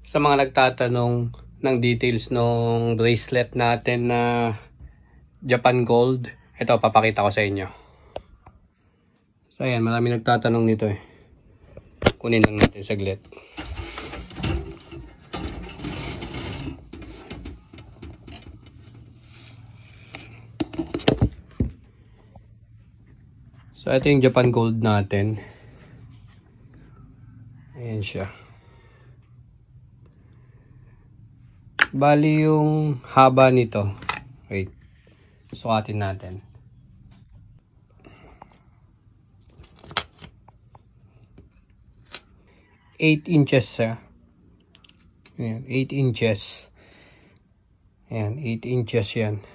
Sa mga nagtatanong ng details ng bracelet natin na Japan Gold, ito papakita ko sa inyo. So ayan, marami nagtatanong nito eh. Kunin lang natin saglit. So ito yung Japan Gold natin. Ayan siya. Bali yung haba nito. Wait. Sukatin natin. Eight inches siya. Ayan, 8 inches. Ayan, 8 inches yan.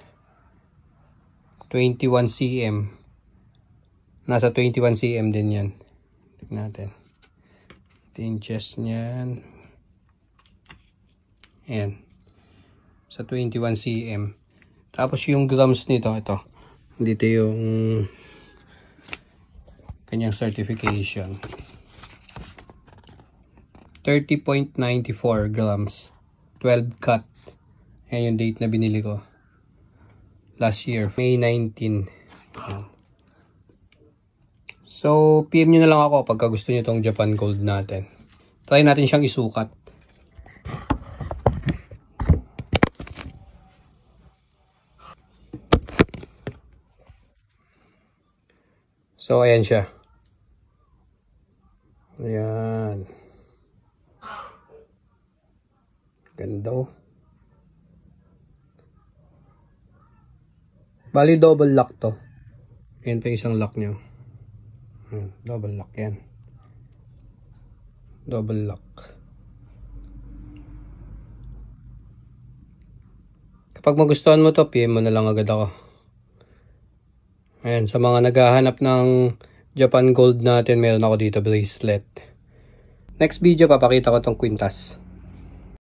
21 cm. Nasa 21 cm din yan. Tignan natin. 8 inches niyan. Ayan. Sa 21 cm. Tapos yung grams nito, ito. Dito yung kanyang certification. 30.94 grams. 12 cut. Ayan yung date na binili ko. Last year, May 19. Ayan. So, PM nyo na lang ako pagka gusto nyo itong Japan Gold natin. Try natin siyang isukat. So, ayan siya. Ayan. Ganda oh. Bali, double lock to. Ayan pa isang lock nyo. Double lock yan. Double lock. Kapag magustuhan mo to, PM mo na lang agad ako. Ayan, sa mga naghahanap ng Japan Gold natin, meron ako dito bracelet. Next video, papakita ko tong kwintas.